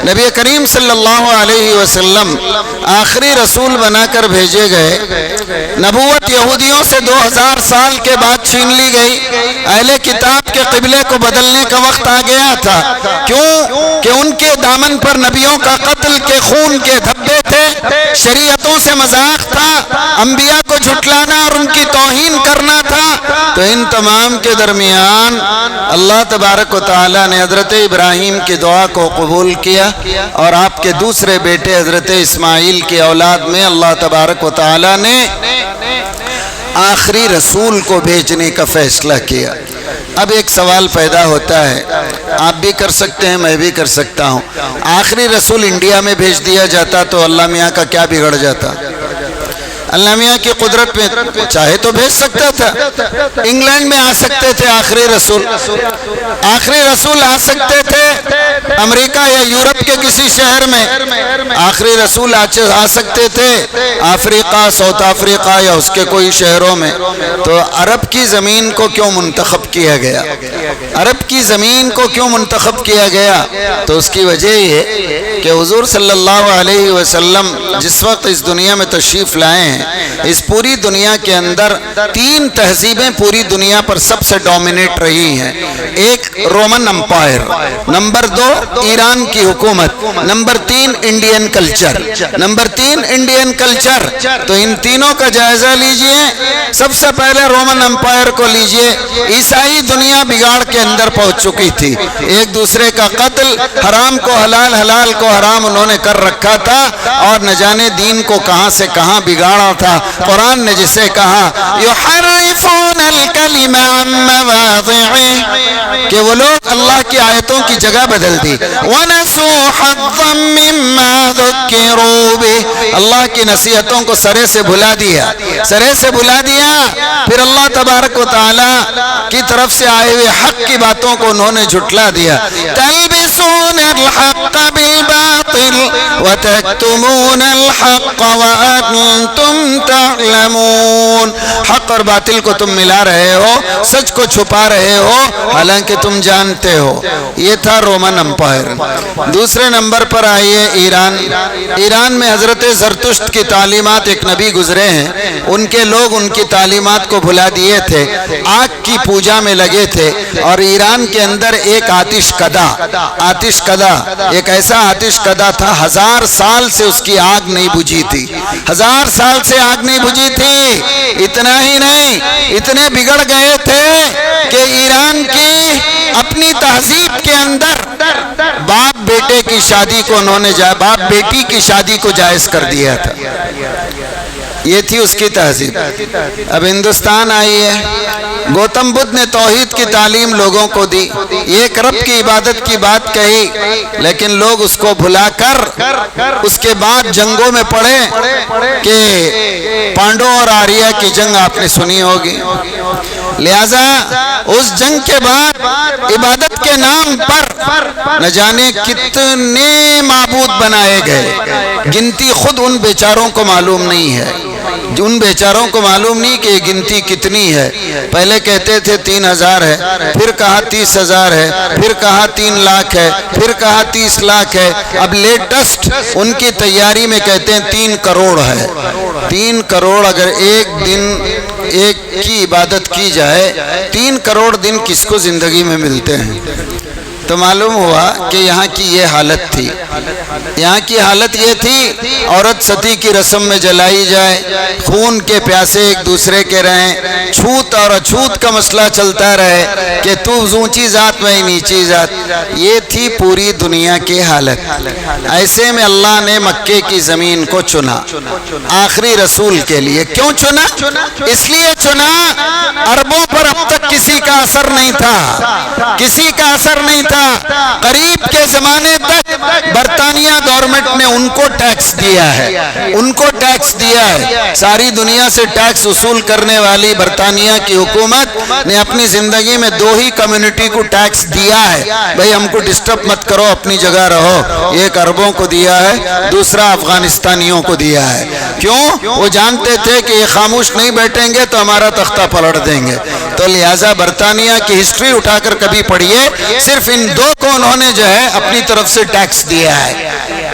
نبی کریم صلی اللہ علیہ وسلم آخری رسول بنا کر بھیجے گئے۔ نبوت یہودیوں سے 2000 سال کے بعد چھین لی گئی۔ اہل کتاب کے قبلے کو بدلنے کا وقت آ گیا تھا۔ کیوں کہ ان کے دامن پر نبیوں کا قتل کے خون کے دھبے تھے، شریعتوں سے مذاق تھا، انبیاء کو جھٹلانا اور ان کی توہین کرنا تھا۔ تو ان تمام کے درمیان اللہ تبارک و تعالیٰ نے حضرت ابراہیم کی دعا کو قبول کیا، اور آپ کے دوسرے بیٹے حضرت اسماعیل کی اولاد میں اللہ تبارک و تعالیٰ نے آخری رسول کو بھیجنے کا فیصلہ کیا۔ اب ایک سوال پیدا ہوتا ہے، آپ بھی کر سکتے ہیں، میں بھی کر سکتا ہوں۔ آخری رسول انڈیا میں بھیج دیا جاتا تو اللہ میاں کا کیا بگڑ جاتا؟ اللہ میاں کی قدرت میں چاہے تو بھیج سکتا تھا۔ انگلینڈ میں آ سکتے تھے آخری رسول آ سکتے تھے امریکہ یا یورپ کے کسی شہر میں آخری رسول آ سکتے تھے، افریقہ، ساؤتھ افریقہ یا اس کے کوئی شہروں میں۔ تو عرب کی زمین کو کیوں منتخب کیا گیا؟ عرب کی زمین کو کیوں منتخب کیا گیا؟ تو اس کی وجہ یہ کہ حضور صلی اللہ علیہ وسلم جس وقت اس دنیا میں تشریف لائے ہیں، اس پوری دنیا کے اندر 3 تہذیبیں پوری دنیا پر سب سے ڈومینیٹ رہی ہیں۔ ایک رومن امپائر، نمبر 2 ایران کی حکومت، نمبر 3 انڈین کلچر۔ تو ان تینوں کا جائزہ لیجئے۔ سب سے پہلے رومن امپائر کو لیجئے۔ عیسائی دنیا بگاڑ کے اندر پہنچ چکی تھی، ایک دوسرے کا قتل، حرام کو حلال، حلال کو حرام انہوں نے کر رکھا تھا، اور نہ جانے دین کو کہاں سے کہاں بگاڑا تھا۔ قرآن نے جسے کہا یحرفون الکلم عن مواضعہ، کہ وہ لوگ اللہ کی آیتوں کی جگہ بدل دی۔ وَنَسُوا حَظًّا مِّمَّا ذُكِّرُوا بِهِ، اللہ کی نصیحتوں کو سرے سے بھلا دیا۔ پھر اللہ تبارک و تعالی کی طرف سے آئے ہوئے حق کی باتوں کو انہوں نے جھٹلا دیا۔ تَلْبِسُونَ الْحَقَّ بِالْبَاطِلِ وَتَكْتُمُونَ الْحَقَّ وَأَنْتُمْ تَعْلَمُونَ، حق اور باطل کو تم ملا رہے ہو، سچ کو چھپا رہے ہو، حالانکہ تم جانتے ہو۔ یہ تھا رومن امپائر۔ دوسرے نمبر پر آئیے ایران میں حضرت زرتشت کی تعلیمات، ایک نبی گزرے ہیں، ان کے لوگ ان کی تعلیمات کو بھلا دیے تھے، آگ کی پوجا میں لگے تھے۔ اور ایران کے اندر ایک آتش کدا ایک ایسا آتش کدا تھا، 1000 سال سے اس کی آگ نہیں بجھی تھی، 1000 سال سے آگ نہیں بجھی تھی۔ اتنا ہی نہیں، اتنے بگڑ گئے تھے کہ ایران کی اپنی تہذیب کے اندر باپ بیٹے کی شادی کو انہوں نے باپ بیٹی کی شادی کو جائز کر دیا تھا۔ یہ تھی اس کی تہذیب۔ اب ہندوستان آئی ہے، گوتم بدھ نے توحید کی تعلیم لوگوں کو دی، ایک رب کی عبادت کی بات کہی، لیکن لوگ اس کو بھلا کر اس کے بعد جنگوں میں پڑے کہ پانڈو اور آریہ کی جنگ آپ نے سنی ہوگی۔ لہذا اس جنگ کے بعد عبادت کے نام پر نہ جانے کتنے معبود بنائے گئے، گنتی خود ان بیچاروں کو معلوم نہیں ہے، ان بیچاروں کو معلوم نہیں کہ یہ گنتی کتنی ہے۔ پہلے کہتے تھے 3000 ہے، پھر کہا 30,000 ہے، پھر کہا 3 لاکھ ہے، پھر کہا 30 لاکھ ہے۔ اب لیٹسٹ ان کی تیاری میں کہتے ہیں 3 کروڑ ہے۔ 3 کروڑ اگر ایک دن ایک کی عبادت کی جائے، 3 کروڑ دن کس کو زندگی میں ملتے ہیں؟ تو معلوم ہوا کہ یہاں کی یہ حالت تھی۔ یہاں کی حالت یہ تھی، عورت ستی کی رسم میں جلائی جائے، خون کے پیاسے ایک دوسرے کے رہیں، چھوت اور اچھوت کا مسئلہ چلتا رہے کہ تو اونچی ذات میں نیچی ذات۔ یہ تھی پوری دنیا کی حالت۔ ایسے میں اللہ نے مکے کی زمین کو چنا آخری رسول کے لیے۔ کیوں چنا؟ اس لیے چنا عربوں پر اب تک کسی کا اثر نہیں تھا، کسی کا اثر نہیں تھا۔ قریب کے زمانے تک برطانیہ گورنمنٹ نے ان کو ٹیکس دیا ہے، ساری دنیا سے ٹیکس وصول کرنے والی برطانیہ کی حکومت نے اپنی زندگی میں 2 ہی کمیونٹی کو ٹیکس دیا ہے، بھئی ہم کو ڈسٹرب مت کرو، اپنی جگہ رہو۔ ایک عربوں کو دیا ہے، دوسرا افغانستانیوں کو دیا ہے۔ کیوں؟ وہ جانتے تھے کہ یہ خاموش نہیں بیٹھیں گے تو ہمارا تختہ پلٹ دیں گے۔ تو تو لہٰذا برطانیہ کی ہسٹری اٹھا کر کبھی پڑھیے، صرف ان دو کو انہوں نے جو ہے اپنی طرف سے ٹیکس دیا ہے،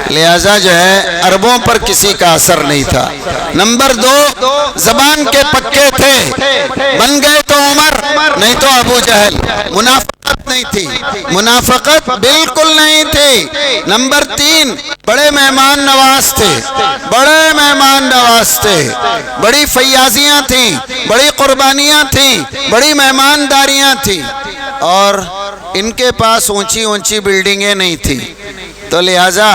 لہٰذا جو ہے عربوں پر کسی کا اثر نہیں تھا۔ نمبر دو، زبان کے پکے تھے، بن گئے تو عمر نہیں تو ابو جہل، منافقت نہیں تھی، منافقت بالکل نہیں تھی۔ نمبر تین، بڑے مہمان نواز تھے، بڑے مہمان نواز تھے، بڑی فیاضیاں تھیں، بڑی قربانیاں تھیں، بڑی مہمانداریاں تھیں، اور ان کے پاس اونچی اونچی بلڈنگیں نہیں تھیں، تو لہٰذا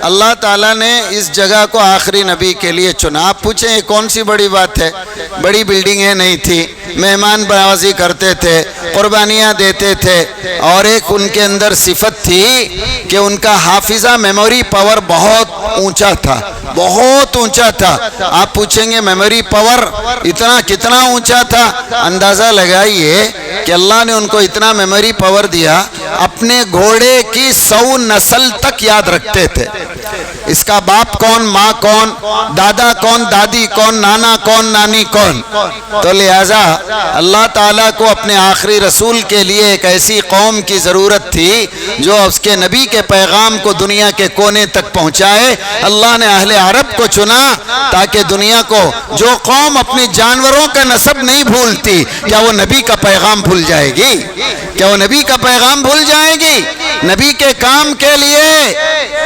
اللہ تعالیٰ نے اس جگہ کو آخری نبی کے لیے چنا۔ آپ پوچھیں یہ کون سی بڑی بات ہے؟ بڑی بلڈنگیں نہیں تھی، مہمان نوازی کرتے تھے، قربانیاں دیتے تھے، اور ایک ان کے اندر صفت تھی کہ ان کا حافظہ میموری پاور بہت اونچا تھا، بہت اونچا تھا۔ آپ پوچھیں گے میموری پاور اتنا کتنا اونچا تھا؟ اندازہ لگائیے کہ اللہ نے ان کو اتنا میموری پاور دیا، اپنے گھوڑے کی 100 نسل تک یاد رکھتے تھے، اس کا باپ کون، ماں کون، دادا کون، دادی کون، نانا کون، نانی کون۔ تو لہٰذا اللہ تعالیٰ کو اپنے آخری رسول کے لیے ایک ایسی قوم کی ضرورت تھی جو اس کے نبی کے پیغام کو دنیا کے کونے تک پہنچائے۔ اللہ نے اہل عرب کو چنا تاکہ دنیا کو، جو قوم اپنی جانوروں کا نسب نہیں بھولتی، کیا وہ نبی کا پیغام بھول جائے گی؟ کیا وہ نبی کا پیغام بھول جائے گی؟ نبی کے کام کے لیے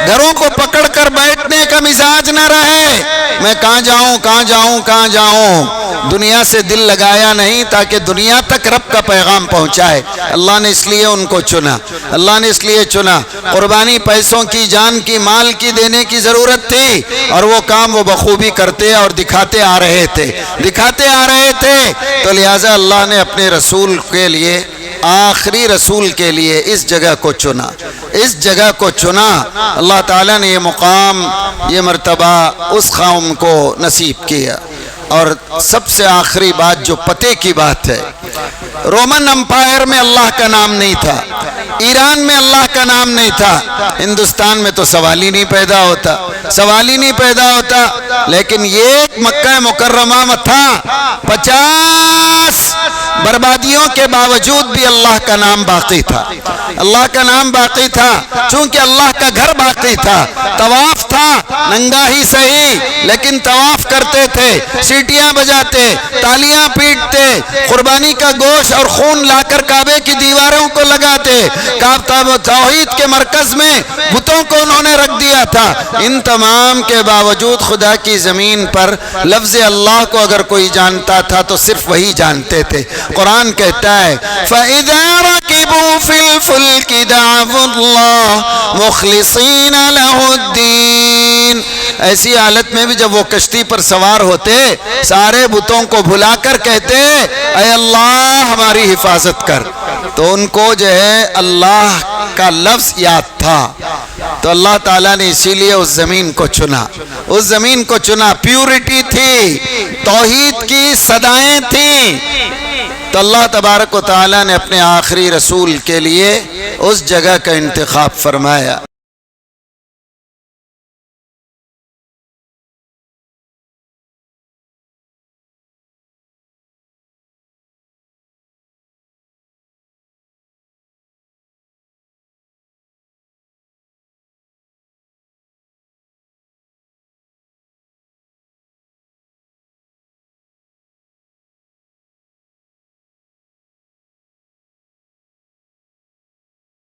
گھروں کو پکڑ کر بیٹھنے کا مزاج نہ رہے، میں کہاں جاؤں کہاں جاؤں کہاں جاؤں، دنیا سے دل لگایا نہیں تاکہ دنیا تک رب کا پیغام پہنچائے۔ اللہ نے اس لیے ان کو چنا، اللہ نے اس لیے چنا۔ قربانی پیسوں کی، جان کی، مال کی دینے کی ضرورت تھی، اور وہ کام وہ بخوبی کرتے اور دکھاتے آ رہے تھے، دکھاتے آ رہے تھے، تو لہٰذا اللہ نے اپنے رسول کے لیے، آخری رسول کے لیے اس جگہ کو چنا، اس جگہ کو چنا۔ اللہ تعالیٰ نے یہ مقام، یہ مرتبہ اس قوم کو نصیب کیا۔ اور سب سے آخری بات جو پتے کی بات ہے، رومن امپائر میں اللہ کا نام نہیں تھا، ایران میں اللہ کا نام نہیں تھا، ہندوستان میں تو سوال ہی نہیں پیدا ہوتا، سوال ہی نہیں پیدا ہوتا، لیکن یہ مکہ مکرمہ میں تھا۔ 50 بربادیوں کے باوجود بھی اللہ کا نام باقی تھا، اللہ کا نام باقی تھا، چونکہ اللہ کا گھر باقی تھا۔ طواف تھا، ننگا ہی صحیح لیکن طواف کرتے تھے، سیٹیاں بجاتے، تالیاں پیٹتے، قربانی کا گوشت اور خون لا کر کعبے کی دیواروں کو لگاتے، توحید کے مرکز میں بتوں کو انہوں نے رکھ دیا تھا۔ ان تمام کے باوجود خدا کی زمین پر لفظ اللہ کو اگر کوئی جانتا تھا تو صرف وہی جانتے تھے۔ قرآن کہتا ہے فَإِذَا رَكِبُوا فِي الْفُلْكِ دَعَوُا اللَّهَ مُخْلِصِينَ لَهُ الدِّينَ، ایسی حالت میں بھی جب وہ کشتی پر سوار ہوتے، سارے بتوں کو بھلا کر کہتے اے اللہ ہماری حفاظت کر، تو ان کو جو ہے اللہ کا لفظ یاد تھا، تو اللہ تعالیٰ نے اسی لیے اس زمین کو چنا، اس زمین کو چنا۔ پیورٹی تھی، توحید کی صدائیں تھیں، تو اللہ تبارک و تعالیٰ نے اپنے آخری رسول کے لیے اس جگہ کا انتخاب فرمایا۔